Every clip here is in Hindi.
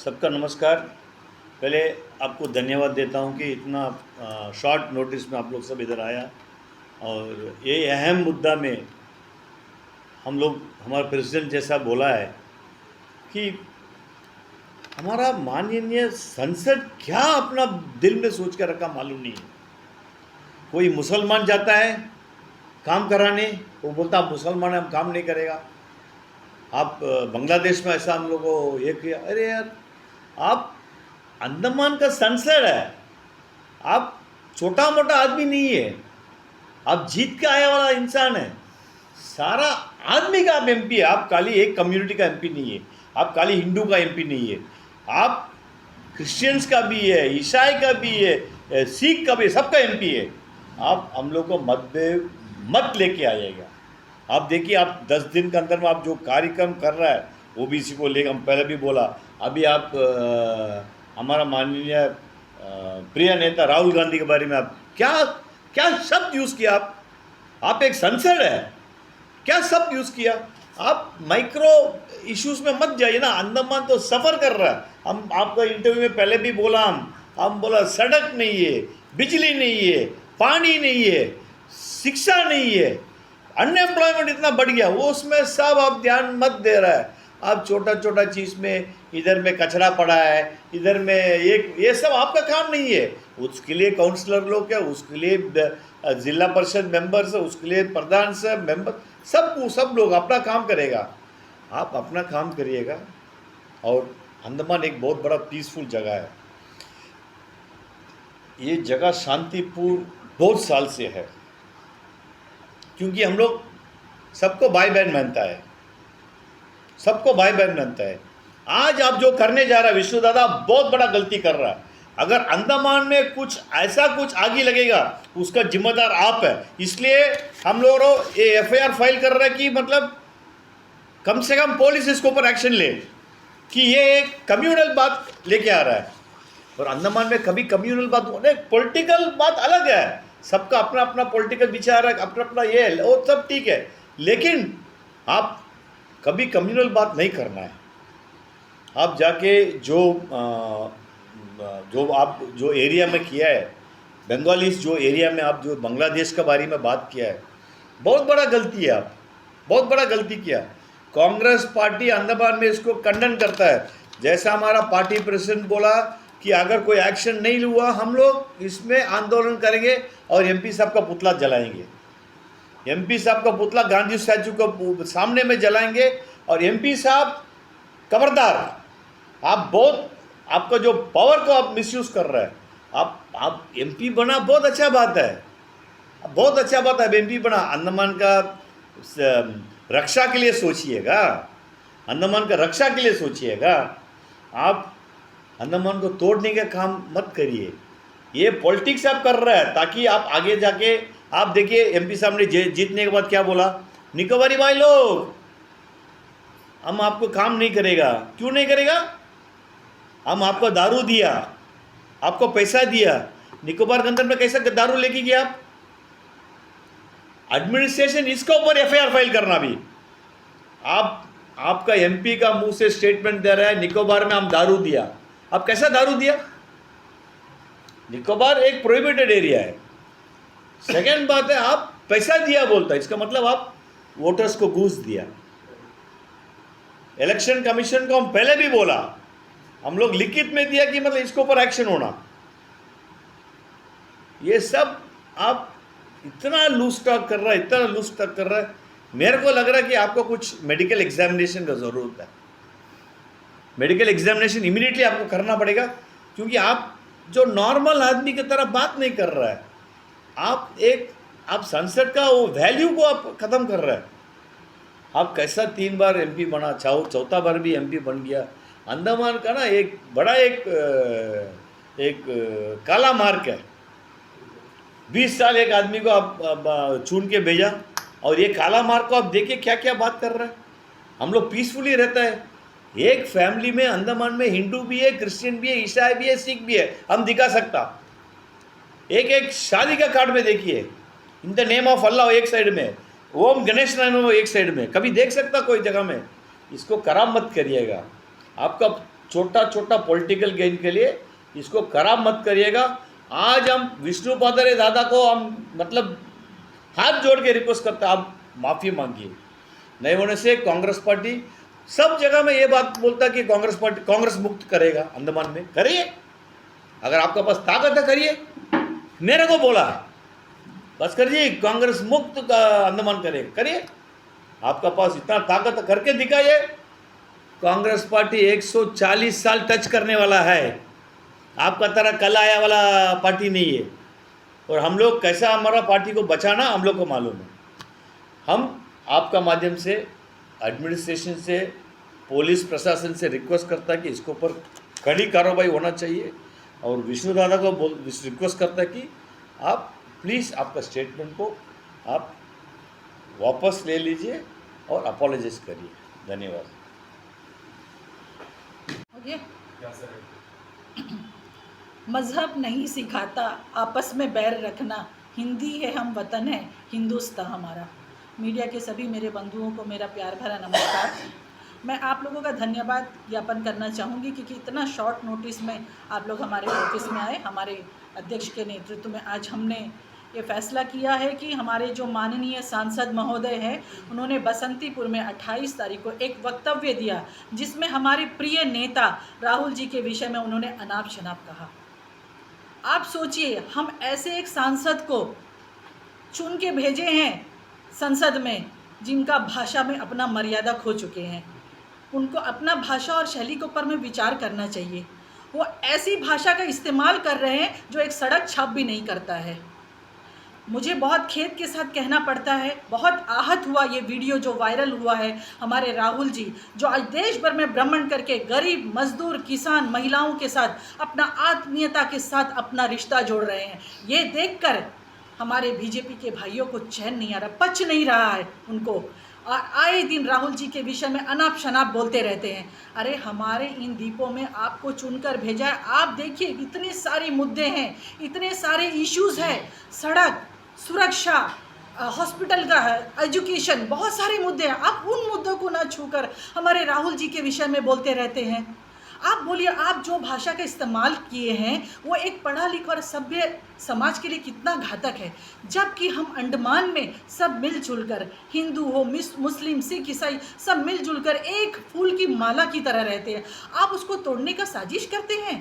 सबका नमस्कार। पहले आपको धन्यवाद देता हूं कि इतना शॉर्ट नोटिस में आप लोग सब इधर आया और ये अहम मुद्दा में हम लोग हमारा प्रेसिडेंट जैसा बोला है कि हमारा माननीय संसद क्या अपना दिल में सोच कर रखा मालूम नहीं है। कोई मुसलमान जाता है काम कराने, वो बोलता आप मुसलमान है, हम काम नहीं करेगा। आप बांग्लादेश में ऐसा हम लोग को ये किया। अरे यार, आप अंडमान का संसद है, आप छोटा मोटा आदमी नहीं है, आप जीत के आया वाला इंसान है। सारा आदमी का आप एमपी है। आप खाली एक कम्युनिटी का एमपी नहीं है, आप खाली हिंदू का एमपी नहीं है, आप क्रिश्चियंस का भी है, ईसाई का भी है, सिख का भी, सबका एमपी है। आप हम लोग को मत लेके आइएगा। आप देखिए, आप 10 दिन के अंदर में आप जो कार्यक्रम कर रहा है ओबीसी को लेकर, हम पहले भी बोला, अभी आप हमारा माननीय प्रिय नेता राहुल गांधी के बारे में आप क्या क्या शब्द यूज़ किया। आप एक संसद है, क्या शब्द यूज़ किया। आप माइक्रो इश्यूज में मत जाइए ना। अंडमान तो सफ़र कर रहा है। हम आपका इंटरव्यू में पहले भी बोला, हम बोला सड़क नहीं है, बिजली नहीं है, पानी नहीं है, शिक्षा नहीं है, अनएम्प्लॉयमेंट इतना बढ़ गया, वो उसमें सब आप ध्यान मत दे रहा है। आप छोटा छोटा चीज़ में, इधर में कचरा पड़ा है, इधर में ये सब आपका काम नहीं है। उसके लिए काउंसलर लोग है, उसके लिए जिला परिषद मेंबर्स है, उसके लिए प्रधान से मेंबर, सब लोग अपना काम करेगा। आप अपना काम करिएगा। और अंडमान एक बहुत बड़ा पीसफुल जगह है। ये जगह शांतिपूर्ण बहुत साल से है, क्योंकि हम लोग सबको भाई बहन मानता है, सबको भाई बहन मानता है। आज आप जो करने जा रहा है विष्णु दादा, बहुत बड़ा गलती कर रहा है। अगर अंडमान में कुछ ऐसा कुछ आगे लगेगा, उसका जिम्मेदार आप है। इसलिए हम लोग ये एफआईआर फाइल कर रहे हैं कि मतलब कम से कम पुलिस इसके ऊपर एक्शन ले कि ये एक कम्युनल बात लेके आ रहा है। और अंडमान में कभी कम्युनल बात, पॉलिटिकल बात अलग है, सबका अपना अपना पॉलिटिकल विचार है, अपना अपना ये है, वो सब ठीक है, लेकिन आप कभी कम्युनल बात नहीं करना है। आप जाके जो एरिया में किया है, बंगालीज जो एरिया में आप जो बांग्लादेश के बारे में बात किया है, बहुत बड़ा गलती है। आप बहुत बड़ा गलती किया। कांग्रेस पार्टी अंडमान में इसको खंडन करता है। जैसा हमारा पार्टी प्रेसिडेंट बोला कि अगर कोई एक्शन नहीं हुआ, हम लोग इसमें आंदोलन करेंगे और एमपी साहब का पुतला जलाएंगे। एमपी साहब का पुतला गांधी स्टैचू के सामने में जलाएंगे। और एमपी साहब खबरदार, आप बहुत, आपका जो पावर को आप मिसयूज कर रहे हैं। आप एमपी बना, बहुत अच्छा बात है, बहुत अच्छा बात है। एमपी बना, अंडमान का रक्षा के लिए सोचिएगा, अंडमान का रक्षा के लिए सोचिएगा। आप अंडमान को तोड़ने का काम मत करिए। ये पॉलिटिक्स आप कर रहे हैं ताकि आप आगे जाके, आप देखिए एमपी साहब ने जीतने के बाद क्या बोला, निकोबारी भाई लोग, हम आपको काम नहीं करेगा। क्यों नहीं करेगा? हम आपको दारू दिया, आपको पैसा दिया। निकोबार के अंदर में कैसा दारू लेके गया आप? एडमिनिस्ट्रेशन इसके ऊपर एफआईआर फाइल करना भी। आपका एमपी का मुंह से स्टेटमेंट दे रहा है निकोबार में हम दारू दिया। आप कैसा दारू दिया? निकोबार एक प्रोहिबिटेड एरिया है। सेकेंड बात है, आप पैसा दिया बोलता है, इसका मतलब आप वोटर्स को घूस दिया। इलेक्शन कमीशन को हम पहले भी बोला, हम लोग लिखित में दिया कि मतलब इसके ऊपर एक्शन होना। ये सब आप इतना लूज टॉक कर रहा है, इतना लूज टॉक कर रहा है। मेरे को लग रहा है कि आपको कुछ मेडिकल एग्जामिनेशन का ज़रूरत है। मेडिकल एग्जामिनेशन इमीडिएटली आपको करना पड़ेगा, क्योंकि आप जो नॉर्मल आदमी की तरह बात नहीं कर रहा है। आप संसद का वो वैल्यू को आप ख़त्म कर रहे हैं। आप कैसा 3 बार एमपी बना, चौथा बार भी एमपी बन गया। अंडमान का ना एक बड़ा एक काला मार्क है। 20 साल एक आदमी को आप चुन के भेजा, और ये काला मार्क को आप देखिए क्या क्या बात कर रहे हैं। हम लोग पीसफुली रहता है। एक फैमिली में अंडमान में हिंदू भी है, क्रिश्चियन भी है, ईसाई भी है, सिख भी है, हम दिखा सकता। एक शादी का कार्ड में देखिए, इन द नेम ऑफ अल्लाह एक साइड में, ओम गणेश नारायण एक साइड में, कभी देख सकता कोई जगह में। इसको खराब मत करिएगा। आपका छोटा छोटा पॉलिटिकल गेन के लिए इसको खराब मत करिएगा। आज हम विष्णु पादरे दादा को हम मतलब हाथ जोड़ के रिक्वेस्ट करते हैं, आप माफ़ी मांगिए। नहीं होने से कांग्रेस पार्टी सब जगह में ये बात बोलता कि कांग्रेस पार्टी कांग्रेस मुक्त करेगा अंडमान में। करिए, अगर आपके पास ताकत है करिए। मेरे को बोला भास्कर जी कांग्रेस मुक्त का अंडमान करिए। आपका पास इतना ताकत है, करके दिखाइए। कांग्रेस पार्टी 140 साल टच करने वाला है, आपका तरह कल आया वाला पार्टी नहीं है। और हम लोग कैसा हमारा पार्टी को बचाना हम लोग को मालूम है। हम आपका माध्यम से एडमिनिस्ट्रेशन से, पुलिस प्रशासन से रिक्वेस्ट करता है कि इसके ऊपर कड़ी कार्रवाई होना चाहिए। और विष्णु दादा को रिक्वेस्ट करता है कि आप प्लीज़ आपका स्टेटमेंट को आप वापस ले लीजिए और अपोलोजाइज करिए। धन्यवाद। मज़हब नहीं सिखाता आपस में बैर रखना, हिंदी है हम वतन है हिंदुस्तान हमारा। मीडिया के सभी मेरे बंधुओं को मेरा प्यार भरा नमस्कार। मैं आप लोगों का धन्यवाद ज्ञापन करना चाहूँगी क्योंकि इतना शॉर्ट नोटिस में आप लोग हमारे ऑफिस में आए। हमारे अध्यक्ष के नेतृत्व में आज हमने ये फैसला किया है कि हमारे जो माननीय सांसद महोदय हैं उन्होंने बसंतीपुर में 28 तारीख को एक वक्तव्य दिया जिसमें हमारे प्रिय नेता राहुल जी के विषय में उन्होंने अनाप शनाप कहा। आप सोचिए, हम ऐसे एक सांसद को चुन के भेजे हैं संसद में जिनका भाषा में अपना मर्यादा खो चुके हैं। उनको अपना भाषा और शैली के ऊपर में विचार करना चाहिए। वो ऐसी भाषा का इस्तेमाल कर रहे हैं जो एक सड़क छाप भी नहीं करता है। मुझे बहुत खेद के साथ कहना पड़ता है, बहुत आहत हुआ ये वीडियो जो वायरल हुआ है। हमारे राहुल जी जो आज देश भर में भ्रमण करके गरीब, मजदूर, किसान, महिलाओं के साथ अपना आत्मीयता के साथ अपना रिश्ता जोड़ रहे हैं, ये देखकर हमारे बीजेपी के भाइयों को चैन नहीं आ रहा, पच नहीं रहा है उनको। और आए दिन राहुल जी के विषय में अनाप शनाप बोलते रहते हैं। अरे हमारे इन द्वीपों में आपको चुनकर भेजा है। आप देखिए इतने सारे मुद्दे हैं, इतने सारे इश्यूज़ हैं, सड़क, सुरक्षा, हॉस्पिटल का है, एजुकेशन, बहुत सारे मुद्दे हैं। आप उन मुद्दों को ना छूकर हमारे राहुल जी के विषय में बोलते रहते हैं। आप बोलिए, आप जो भाषा का इस्तेमाल किए हैं वो एक पढ़ा लिखा और सभ्य समाज के लिए कितना घातक है। जबकि हम अंडमान में सब मिलजुल कर, हिंदू हो, मुस्लिम, सिख, ईसाई, सब मिलजुल कर एक फूल की माला की तरह रहते हैं। आप उसको तोड़ने का साजिश करते हैं।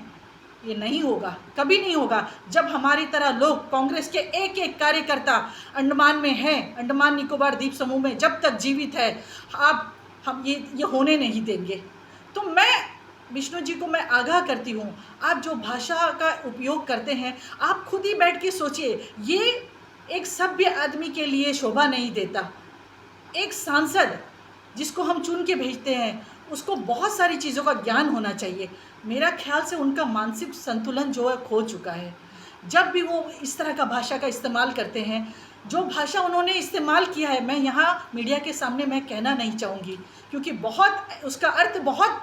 ये नहीं होगा, कभी नहीं होगा। जब हमारी तरह लोग, कांग्रेस के एक एक कार्यकर्ता अंडमान में हैं, अंडमान निकोबार द्वीप समूह में जब तक जीवित है, हम ये होने नहीं देंगे। तो मैं विष्णु जी को मैं आगाह करती हूँ, आप जो भाषा का उपयोग करते हैं आप खुद ही बैठ के सोचिए, ये एक सभ्य आदमी के लिए शोभा नहीं देता। एक सांसद जिसको हम चुन के भेजते हैं उसको बहुत सारी चीज़ों का ज्ञान होना चाहिए। मेरा ख्याल से उनका मानसिक संतुलन जो है खो चुका है। जब भी वो इस तरह का भाषा का इस्तेमाल करते हैं, जो भाषा उन्होंने इस्तेमाल किया है, मैं यहाँ मीडिया के सामने मैं कहना नहीं चाहूँगी क्योंकि बहुत उसका अर्थ बहुत,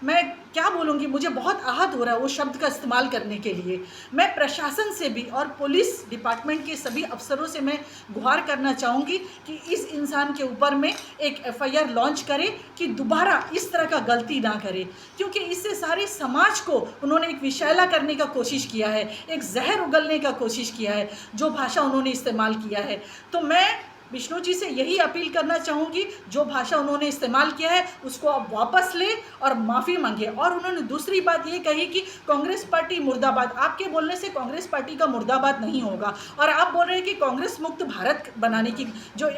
मैं क्या बोलूँगी, मुझे बहुत आहत हो रहा है वो शब्द का इस्तेमाल करने के लिए। मैं प्रशासन से भी और पुलिस डिपार्टमेंट के सभी अफसरों से मैं गुहार करना चाहूँगी कि इस इंसान के ऊपर में एक FIR लॉन्च करे कि दोबारा इस तरह का गलती ना करे, क्योंकि इससे सारे समाज को उन्होंने एक विषैला करने का कोशिश किया है, एक जहर उगलने का कोशिश किया है जो भाषा उन्होंने इस्तेमाल किया है। तो मैं विष्णु जी से यही अपील करना चाहूँगी, जो भाषा उन्होंने इस्तेमाल किया है उसको आप वापस ले और माफ़ी मांगे। और उन्होंने दूसरी बात ये कही कि कांग्रेस पार्टी मुर्दाबाद। आपके बोलने से कांग्रेस पार्टी का मुर्दाबाद नहीं होगा। और आप बोल रहे हैं कि कांग्रेस मुक्त भारत बनाने की जो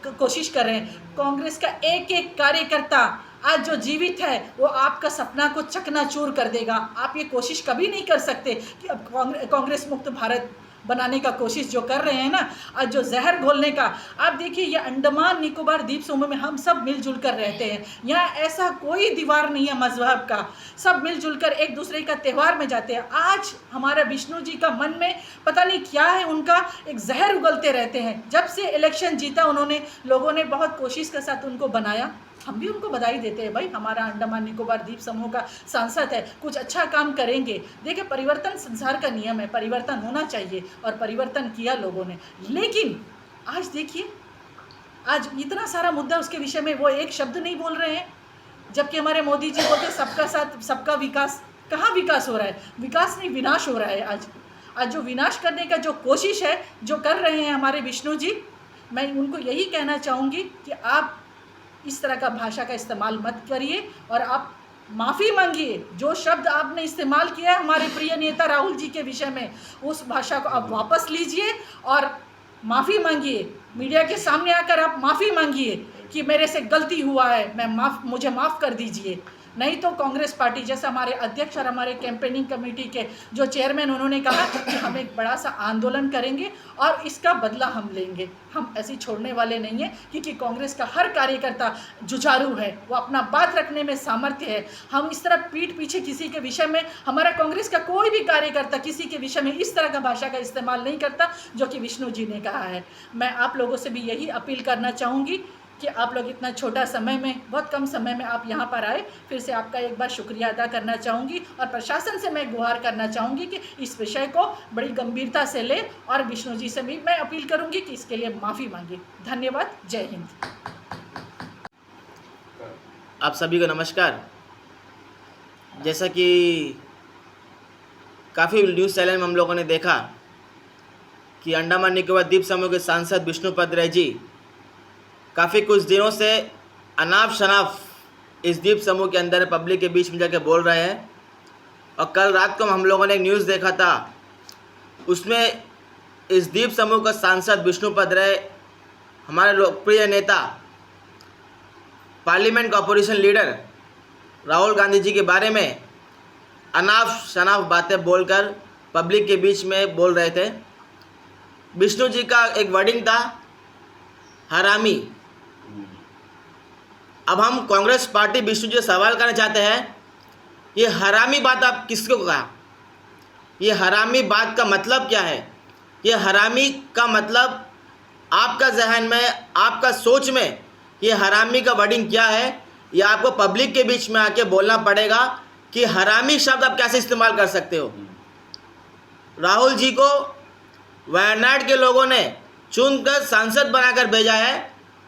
कोशिश कर रहे हैं, कांग्रेस का एक एक कार्यकर्ता आज जो जीवित है वो आपका सपना को चकनाचूर कर देगा। आप ये कोशिश कभी नहीं कर सकते कि अब कांग्रेस मुक्त भारत बनाने का कोशिश जो कर रहे हैं ना, आज जो जहर घोलने का। आप देखिए, ये अंडमान निकोबार द्वीप समूह में हम सब मिलजुल कर रहते हैं। यहाँ ऐसा कोई दीवार नहीं है मजहब का, सब मिलजुल कर एक दूसरे का त्यौहार में जाते हैं। आज हमारा विष्णु जी का मन में पता नहीं क्या है, उनका एक जहर उगलते रहते हैं। जब से इलेक्शन जीता उन्होंने, लोगों ने बहुत कोशिश के साथ उनको बनाया। हम भी उनको बधाई देते हैं, भाई हमारा अंडमान निकोबार द्वीप समूह का सांसद है, कुछ अच्छा काम करेंगे। देखिए, परिवर्तन संसार का नियम है, परिवर्तन होना चाहिए और परिवर्तन किया लोगों ने। लेकिन आज देखिए, आज इतना सारा मुद्दा उसके विषय में वो एक शब्द नहीं बोल रहे हैं। जबकि हमारे मोदी जी बोलते सबका साथ सबका विकास। कहाँ विकास हो रहा है? विकास नहीं, विनाश हो रहा है। आज जो विनाश करने का जो कोशिश है जो कर रहे हैं हमारे विष्णु जी, मैं उनको यही कहना चाहूँगी कि आप इस तरह का भाषा का इस्तेमाल मत करिए और आप माफ़ी मांगिए। जो शब्द आपने इस्तेमाल किया है हमारे प्रिय नेता राहुल जी के विषय में, उस भाषा को आप वापस लीजिए और माफ़ी मांगिए। मीडिया के सामने आकर आप माफ़ी मांगिए कि मेरे से गलती हुआ है, मुझे माफ़ कर दीजिए। नहीं तो कांग्रेस पार्टी, जैसा हमारे अध्यक्ष और हमारे कैंपेनिंग कमेटी के जो चेयरमैन उन्होंने कहा कि हम एक बड़ा सा आंदोलन करेंगे और इसका बदला हम लेंगे। हम ऐसे छोड़ने वाले नहीं हैं, क्योंकि कांग्रेस का हर कार्यकर्ता जुझारू है, वो अपना बात रखने में सामर्थ्य है। हम इस तरह पीठ पीछे किसी के विषय में, हमारा कांग्रेस का कोई भी कार्यकर्ता किसी के विषय में इस तरह का भाषा का इस्तेमाल नहीं करता जो कि विष्णु जी ने कहा है। मैं आप लोगों से भी यही अपील करना चाहूँगी कि आप लोग इतना छोटा समय में, बहुत कम समय में आप यहाँ पर आए। फिर से आपका एक बार शुक्रिया अदा करना चाहूँगी और प्रशासन से मैं गुहार करना चाहूँगी कि इस विषय को बड़ी गंभीरता से ले और विष्णु जी से भी मैं अपील करूँगी कि इसके लिए माफ़ी मांगे। धन्यवाद। जय हिंद। आप सभी को नमस्कार। जैसा कि काफ़ी न्यूज़ चैनल में हम लोगों ने देखा कि अंडमान निकोबार द्वीप समूह के सांसद विष्णुपद राय जी काफ़ी कुछ दिनों से अनाप शनाप इस द्वीप समूह के अंदर पब्लिक के बीच में जाके बोल रहे हैं। और कल रात को हम लोगों ने एक न्यूज़ देखा था, उसमें इस द्वीप समूह का सांसद विष्णुपद राय हमारे लोकप्रिय नेता पार्लियामेंट का अपोजिशन लीडर राहुल गांधी जी के बारे में अनाप शनाप बातें बोलकर पब्लिक के बीच में बोल रहे थे। विष्णु जी का एक वर्डिंग था, हरामी। अब हम कांग्रेस पार्टी विष्णु जी से सवाल करना चाहते हैं, ये हरामी बात आप किसको कहा? ये हरामी बात का मतलब क्या है? ये हरामी का मतलब आपका जहन में, आपका सोच में ये हरामी का वर्डिंग क्या है? ये आपको पब्लिक के बीच में आके बोलना पड़ेगा कि हरामी शब्द आप कैसे इस्तेमाल कर सकते हो। राहुल जी को वायनाड के लोगों ने चुनकर सांसद बनाकर भेजा है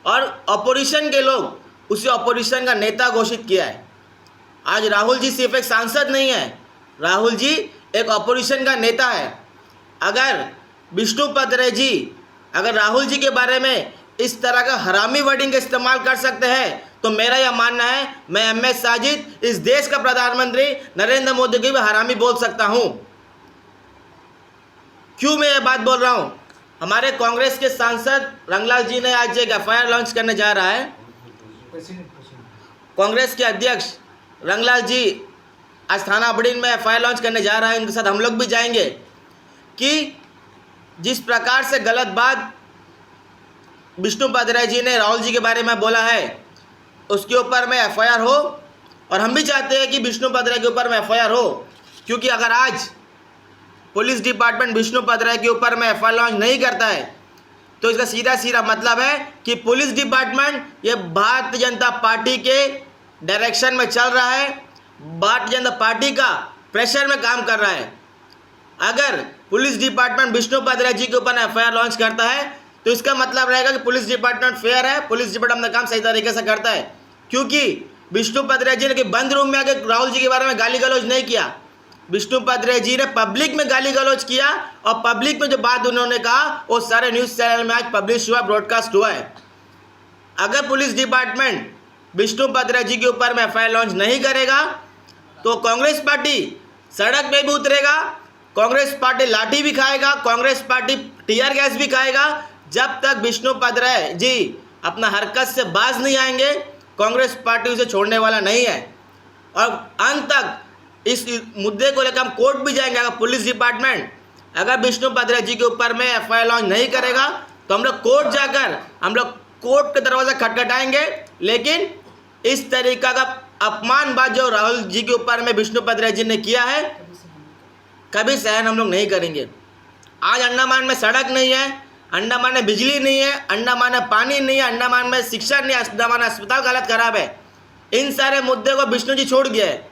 और अपोजिशन के लोग उसे अपोजिशन का नेता घोषित किया है। आज राहुल जी सिर्फ एक सांसद नहीं है, राहुल जी एक अपोजिशन का नेता है। अगर विष्णुपद राय जी अगर राहुल जी के बारे में इस तरह का हरामी वर्डिंग का इस्तेमाल कर सकते हैं तो मेरा यह मानना है, मैं एमएस साजिद इस देश का प्रधानमंत्री नरेंद्र मोदी की भी हरामी बोल सकता हूं। क्यों मैं ये बात बोल रहा हूं? हमारे कांग्रेस के सांसद रंगलाल जी ने आज एक एफआईआर लॉन्च करने जा रहा है। कांग्रेस के अध्यक्ष रंगलाल जी आज थाना बड़ीन में एफआईआर लॉन्च करने जा रहा है, उनके साथ हम लोग भी जाएंगे कि जिस प्रकार से गलत बात विष्णुपद राय जी ने राहुल जी के बारे में बोला है उसके ऊपर में एफआईआर हो। और हम भी चाहते हैं कि विष्णुपद राय के ऊपर में एफआईआर हो, क्योंकि अगर आज पुलिस डिपार्टमेंट विष्णुपद राय के ऊपर में एफआईआर लॉन्च नहीं करता है तो इसका सीधा सीधा मतलब है कि पुलिस डिपार्टमेंट ये भारतीय जनता पार्टी के डायरेक्शन में चल रहा है, भारतीय जनता पार्टी का प्रेशर में काम कर रहा है। अगर पुलिस डिपार्टमेंट विष्णुपद राय जी के ऊपर एफआईआर लॉन्च करता है तो इसका मतलब रहेगा कि पुलिस डिपार्टमेंट फेयर है, पुलिस डिपार्टमेंट अपना काम सही तरीके से करता है। क्योंकि विष्णुपद राय जी ने बंद रूम में आकर राहुल जी के बारे में गाली गलौज नहीं किया, विष्णुपद राय जी ने पब्लिक में गाली गलौज किया और पब्लिक में जो बात उन्होंने कहा वो सारे न्यूज़ चैनल में आज पब्लिश हुआ, ब्रॉडकास्ट हुआ है। अगर पुलिस डिपार्टमेंट विष्णुपद राय जी के ऊपर में एफआईआर लॉन्च नहीं करेगा तो कांग्रेस पार्टी सड़क पे भी उतरेगा, कांग्रेस पार्टी लाठी भी खाएगा, कांग्रेस पार्टी टीयर गैस भी खाएगा। जब तक विष्णुपद राय जी अपना हरकत से बाज नहीं आएंगे कांग्रेस पार्टी उसे छोड़ने वाला नहीं है। और अंत तक इस मुद्दे को लेकर हम कोर्ट भी जाएंगे। अगर पुलिस डिपार्टमेंट अगर विष्णुपद राय जी के ऊपर में एफआईआर लॉन्च नहीं करेगा तो हम लोग कोर्ट जाकर हम लोग कोर्ट का दरवाज़ा खटखटाएंगे। लेकिन इस तरीका का अपमान बात जो राहुल जी के ऊपर में विष्णुपद राय जी ने किया है कभी सहन हम लोग नहीं करेंगे। आज अंडमान में सड़क नहीं है, अंडमान में बिजली नहीं है, अंडमान में पानी नहीं है, अंडमान में शिक्षा नहीं है, अंडमान में अस्पताल का हालत खराब है। इन सारे मुद्दे को विष्णु जी छोड़ गया है।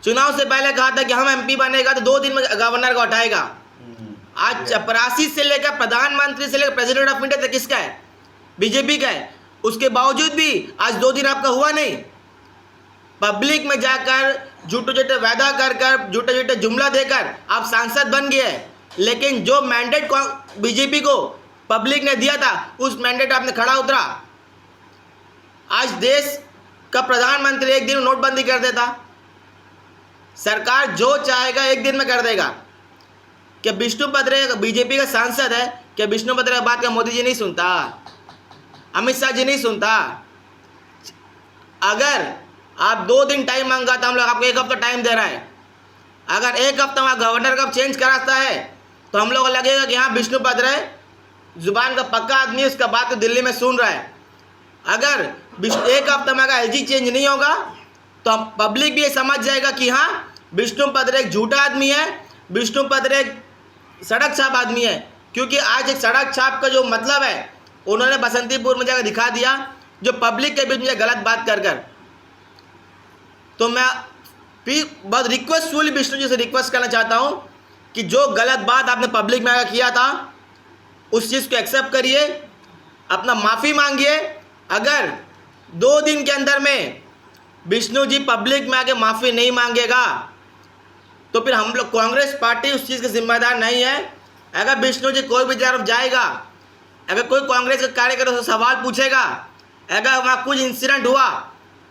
चुनाव से पहले कहा था कि हम एमपी बनेगा तो 2 दिन में गवर्नर को हटाएगा। आज चपरासी से लेकर प्रधानमंत्री से लेकर प्रेसिडेंट ऑफ इंडिया तक किसका है? बीजेपी का है। उसके बावजूद भी आज 2 दिन आपका हुआ नहीं। पब्लिक में जाकर झूठे झूठे वादा कर कर झूठे झूठे जुमला देकर आप सांसद बन गए। लेकिन जो मैंडेट बीजेपी को पब्लिक ने दिया था उस मैंडेट आपने खड़ा उतरा। आज देश का प्रधानमंत्री एक दिन में नोटबंदी कर देता। सरकार जो चाहेगा एक दिन में कर देगा। क्या विष्णु पत्रे बीजेपी का सांसद है? क्या विष्णु पत्रे की बात क्या मोदी जी नहीं सुनता? अमित शाह जी नहीं सुनता? अगर आप 2 दिन टाइम मांगा तो हम लोग आपको 1 हफ्ता टाइम दे रहा है। अगर 1 हफ्ता वहाँ गवर्नर का चेंज कराता है तो हम लोग को लगेगा कि हाँ विष्णु पत्रे जुबान का पक्का आदमी, उसका बात तो दिल्ली में सुन रहा है। अगर 1 हफ्ता में अगर एलजी चेंज नहीं होगा तो पब्लिक भी ये समझ जाएगा कि हाँ विष्णु पत्रे एक झूठा आदमी है, विष्णु पत्रे एक सड़क छाप आदमी है। क्योंकि आज एक सड़क छाप का जो मतलब है उन्होंने बसंतीपुर में जाकर दिखा दिया, जो पब्लिक के बीच में गलत बात कर कर। तो मैं बहुत रिक्वेस्टफुली विष्णु जी से रिक्वेस्ट करना चाहता हूँ कि जो गलत बात आपने पब्लिक में आकर किया था उस चीज़ को एक्सेप्ट करिए, अपना माफ़ी मांगिए। अगर 2 दिन के अंदर में विष्णु जी पब्लिक में आके माफ़ी नहीं मांगेगा तो फिर हम लोग कांग्रेस पार्टी उस चीज़ के जिम्मेदार नहीं है। अगर विष्णु जी कोई भी तरफ जाएगा, अगर कोई कांग्रेस का कार्यकर्ता से सवाल पूछेगा, अगर वहाँ कुछ इंसिडेंट हुआ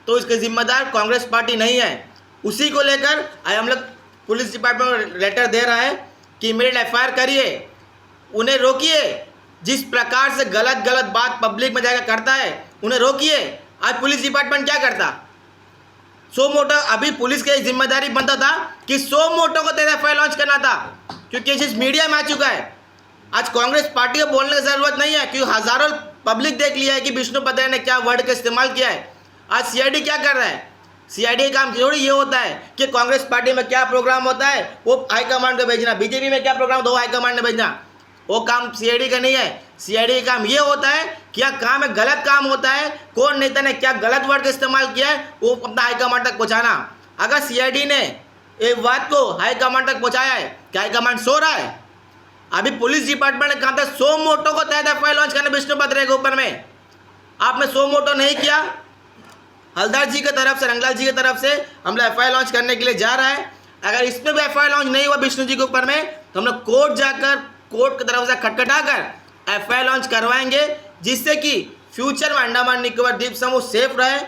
तो इसके जिम्मेदार कांग्रेस पार्टी नहीं है। उसी को लेकर आज हम लोग पुलिस डिपार्टमेंट को लेटर दे रहा है कि इमीडिएट FIR करिए, उन्हें रोकिए। जिस प्रकार से गलत बात पब्लिक में जाकर करता है उन्हें रोकिए। आज पुलिस डिपार्टमेंट क्या करता? सो मोटो, अभी पुलिस की जिम्मेदारी बनता था कि सो मोटो को तेरा FIR लॉन्च करना था, क्योंकि ये चीज़ मीडिया में आ चुका है। आज कांग्रेस पार्टी को बोलने की ज़रूरत नहीं है क्योंकि हज़ारों पब्लिक देख लिया है कि विष्णु पत्रे ने क्या वर्ड का इस्तेमाल किया है। आज CID क्या कर रहा है? CID का काम थोड़ी ये होता है कि कांग्रेस पार्टी में क्या प्रोग्राम होता है वो हाईकमांड को भेजना, बीजेपी में क्या प्रोग्राम होता है वो हाईकमांड ने भेजना। वो काम CID का नहीं है। CID का काम ये होता है कि क्या काम है, गलत काम होता है, कौन नेता ने क्या गलत वर्ड का इस्तेमाल किया है वो अपना हाईकमांड तक पहुँचाना। अगर CID ने एक बात को हाईकमांड तक पहुँचाया है, क्या हाईकमांड सो रहा है? अभी पुलिस डिपार्टमेंट ने कहा था सो मोटो को तहत FIR लॉन्च करना विष्णु पत्रे के ऊपर में, आपने सो मोटो नहीं किया। हलदार जी की तरफ से, रंगलाल जी की तरफ से हम लोग FIR लॉन्च करने के लिए जा रहा है। अगर इसमें भी FIR लॉन्च नहीं हुआ विष्णु जी के ऊपर में तो हम लोग कोर्ट जाकर कोर्ट की तरफ से खटखटा कर FIR लॉन्च करवाएंगे, जिससे कि फ्यूचर में अंडमान निकोबार द्वीप समूह सेफ रहे।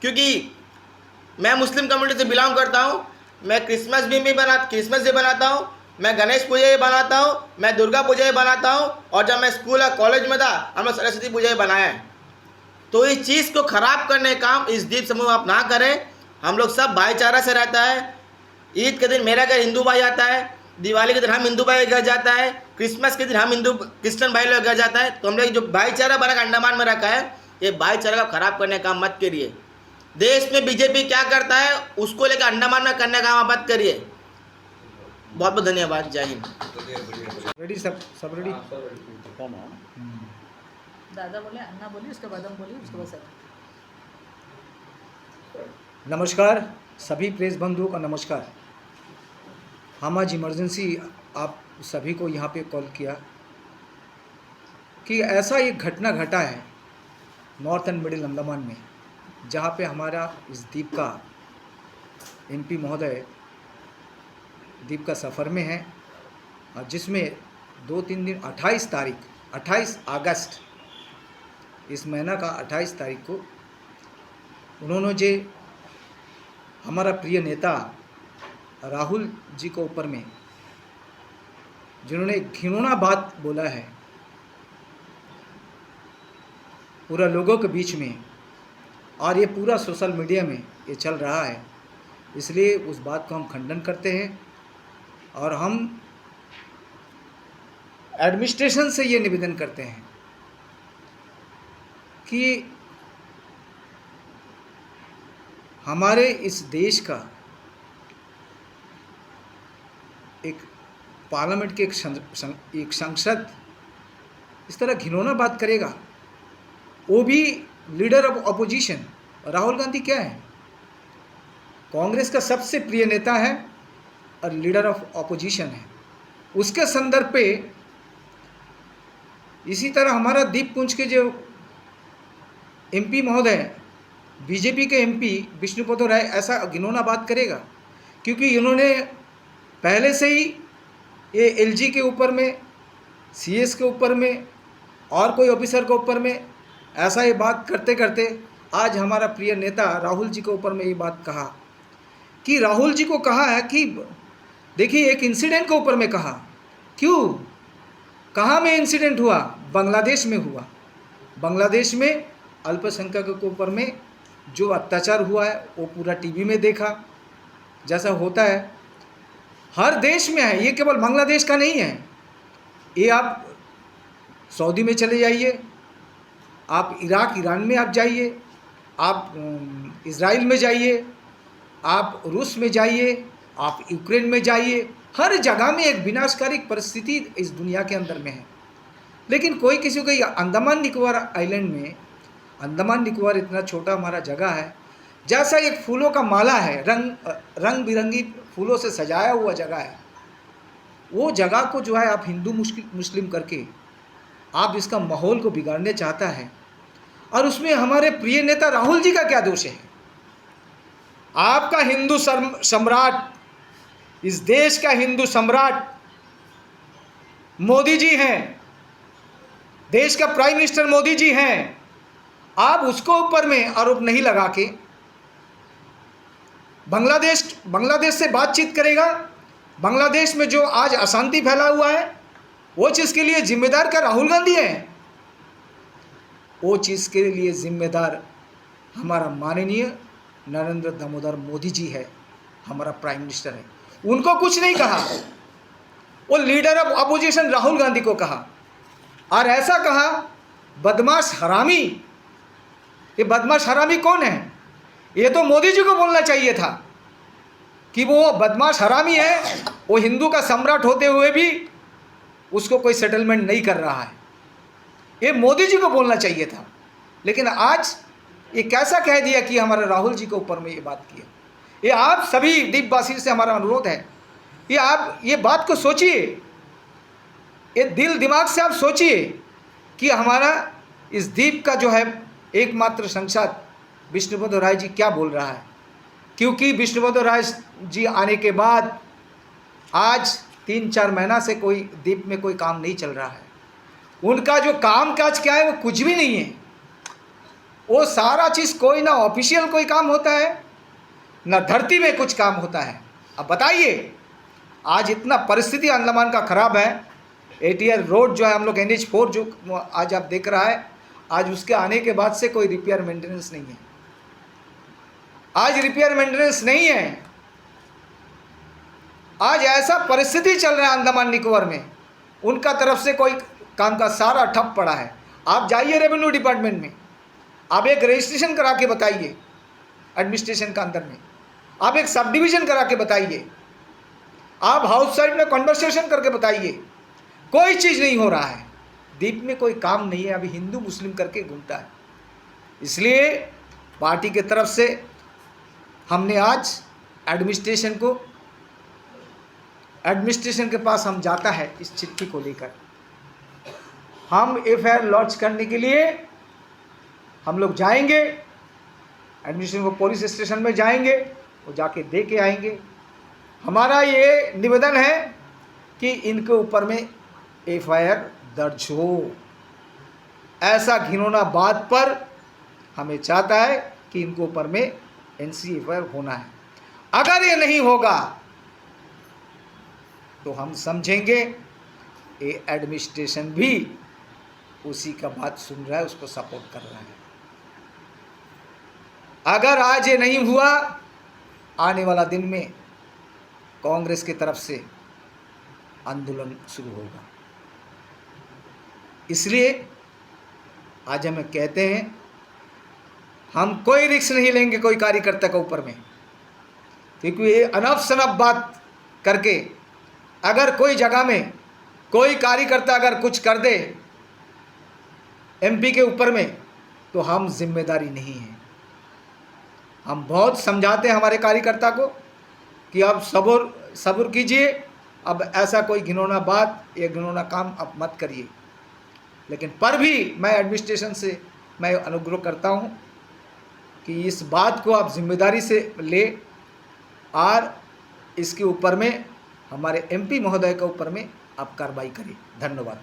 क्योंकि मैं मुस्लिम कम्युनिटी से बिलोंग करता हूँ, मैं क्रिसमस डे बनाता हूँ, मैं गणेश पूजा भी बनाता हूँ, मैं दुर्गा पूजा भी बनाता हूँ, और जब मैं स्कूल और कॉलेज में था हम लोग सरस्वती पूजा भी बनाया है। तो इस चीज़ को ख़राब करने का काम इस द्वीप समूह आप ना करें। हम लोग सब भाईचारा से रहता है। ईद के दिन मेरा घर हिंदू भाई आता है, दिवाली के दिन हम हिंदू भाई घर जाता है, क्रिसमस के दिन हम हिंदू क्रिश्चियन भाई लोग घर जाता है। तो हम लोग जो भाईचारा बना अंडमान में रखा है, ये भाईचारा का ख़राब करने का काम मत करिए। देश में बीजेपी क्या करता है उसको लेकर अंडमान में करने का काम मत करिए। बहुत बहुत धन्यवाद। जय हिंद। रेडी? सब रेडी? दादा बोले, अन्ना बोली, उसके बाद हम बोली, उसके बाद सब। नमस्कार सभी प्रेस बंधुओं का नमस्कार। हम आज इमरजेंसी आप सभी को यहाँ पे कॉल किया कि ऐसा एक घटना घटा है नॉर्थ एंड मिडिल अंडमान में, जहाँ पे हमारा इस द्वीप का MP महोदय द्वीप का सफ़र में है, और जिसमें 2-3 दिन 28 अगस्त इस महीना का 28 तारीख को उन्होंने जो हमारा प्रिय नेता राहुल जी को ऊपर में जिन्होंने घिनौना बात बोला है पूरा लोगों के बीच में, और ये पूरा सोशल मीडिया में ये चल रहा है, इसलिए उस बात को हम खंडन करते हैं। और हम एडमिनिस्ट्रेशन से ये निवेदन करते हैं कि हमारे इस देश का एक पार्लियामेंट के एक संसद इस तरह घिनौना बात करेगा, वो भी leader of opposition. Rahul Gandhi क्या है? कांग्रेस का सबसे प्रिय नेता है और लीडर ऑफ अपोजिशन है। उसके संदर्भ पे इसी तरह हमारा द्वीपपुंज के जो MP महोदय बीजेपी के एमपी विष्णुपद राय ऐसा घिनौना बात करेगा? क्योंकि इन्होंने पहले से ही ये एलजी के ऊपर में, सीएस के ऊपर में और कोई ऑफिसर के ऊपर में ऐसा ये बात करते करते आज हमारा प्रिय नेता राहुल जी के ऊपर में ये बात कहा कि राहुल जी को कहा है कि देखिए एक इंसिडेंट के ऊपर में कहा। क्यों, कहाँ में इंसिडेंट हुआ? बांग्लादेश में हुआ। बांग्लादेश में अल्पसंख्यकों के ऊपर में जो अत्याचार हुआ है वो पूरा टीवी में देखा। जैसा होता है हर देश में है, ये केवल बांग्लादेश का नहीं है। ये आप सऊदी में चले जाइए, आप इराक ईरान में आप जाइए, आप इज़राइल में जाइए, आप रूस में जाइए, आप यूक्रेन में जाइए, हर जगह में एक विनाशकारी परिस्थिति इस दुनिया के अंदर में है। लेकिन कोई किसी को अंडमान निकोबार आइलैंड में, अंडमान निकोबार इतना छोटा हमारा जगह है, जैसा एक फूलों का माला है, रंग बिरंगी फूलों से सजाया हुआ जगह है, वो जगह को जो है आप हिंदू मुस्लिम करके आप इसका माहौल को बिगाड़ने चाहता है। और उसमें हमारे प्रिय नेता राहुल जी का क्या दोष है? आपका हिंदू सम्राट, इस देश का हिंदू सम्राट मोदी जी हैं, देश का प्राइम मिनिस्टर मोदी जी हैं। आप उसको ऊपर में आरोप नहीं लगा के बांग्लादेश से बातचीत करेगा। बांग्लादेश में जो आज अशांति फैला हुआ है वो चीज़ के लिए जिम्मेदार क्या राहुल गांधी हैं? वो चीज़ के लिए जिम्मेदार हमारा माननीय नरेंद्र दामोदर मोदी जी है, हमारा प्राइम मिनिस्टर है। उनको कुछ नहीं कहा, वो leader of opposition Rahul Gandhi को कहा, और ऐसा कहा बदमाश हरामी। ये बदमाश हरामी कौन है? ये तो मोदी जी को बोलना चाहिए था कि वो बदमाश हरामी है, वो हिंदू का सम्राट होते हुए भी उसको कोई सेटलमेंट नहीं कर रहा है। ये मोदी जी को बोलना चाहिए था। लेकिन आज ये कैसा कह दिया कि हमारे राहुल जी के ऊपर में ये बात किया। ये आप सभी द्वीपवासी से हमारा अनुरोध है, ये आप ये बात को सोचिए, ये दिल दिमाग से आप सोचिए कि हमारा इस द्वीप का जो है एकमात्र सांसद विष्णुपद राय जी क्या बोल रहा है। क्योंकि विष्णुपद राय जी आने के बाद आज 3-4 महीना से कोई द्वीप में कोई काम नहीं चल रहा है। उनका जो काम काज क्या है वो कुछ भी नहीं है। वो सारा चीज़ कोई ना ऑफिशियल कोई काम होता है, ना धरती में कुछ काम होता है। अब बताइए, आज इतना परिस्थिति अंडमान का ख़राब है। ATR रोड जो है हम लोग NH4 जो आज आप देख रहा है, आज उसके आने के बाद से कोई रिपेयर मेंटेनेंस नहीं है। आज रिपेयर मेंटेनेंस नहीं है। आज ऐसा परिस्थिति चल रहा है अंडमान निकोबार में, उनका तरफ से कोई काम का सारा ठप पड़ा है। आप जाइए रेवेन्यू डिपार्टमेंट में, आप एक रजिस्ट्रेशन करा के बताइए एडमिनिस्ट्रेशन का अंदर में, आप एक सब डिवीज़न करा के बताइए, आप हाउस साइड में कन्वर्सेशन करके बताइए, कोई चीज़ नहीं हो रहा है। द्वीप में कोई काम नहीं है, अभी हिंदू मुस्लिम करके घूमता है। इसलिए पार्टी के तरफ से हमने आज एडमिनिस्ट्रेशन के पास हम जाता है इस चिट्ठी को लेकर। हम FIR लॉन्च करने के लिए हम लोग जाएंगे एडमिनिस्ट्रेशन को, पुलिस स्टेशन में जाएंगे, वो जाके दे के आएंगे। हमारा ये निवेदन है कि इनके ऊपर में FIR दर्ज हो। ऐसा घिनौना बात पर हमें चाहता है कि इनको ऊपर में NC FIR होना है। अगर ये नहीं होगा तो हम समझेंगे ये एडमिनिस्ट्रेशन भी उसी का बात सुन रहा है, उसको सपोर्ट कर रहा है। अगर आज ये नहीं हुआ, आने वाला दिन में कांग्रेस की तरफ से आंदोलन शुरू होगा। इसलिए आज हमें कहते हैं हम कोई रिस्क नहीं लेंगे कोई कार्यकर्ता के ऊपर में, क्योंकि ये अनफ शनफ बात करके अगर कोई जगह में कोई कार्यकर्ता अगर कुछ कर दे MP के ऊपर में, तो हम जिम्मेदारी नहीं है। हम बहुत समझाते हैं हमारे कार्यकर्ता को कि आप सब्र कीजिए, अब ऐसा कोई घिनौना बात या घिनौना काम आप मत करिए। लेकिन पर भी मैं एडमिनिस्ट्रेशन से मैं अनुरोध करता हूं कि इस बात को आप जिम्मेदारी से ले और इसके ऊपर में हमारे MP महोदय के ऊपर में आप कार्रवाई करें। धन्यवाद।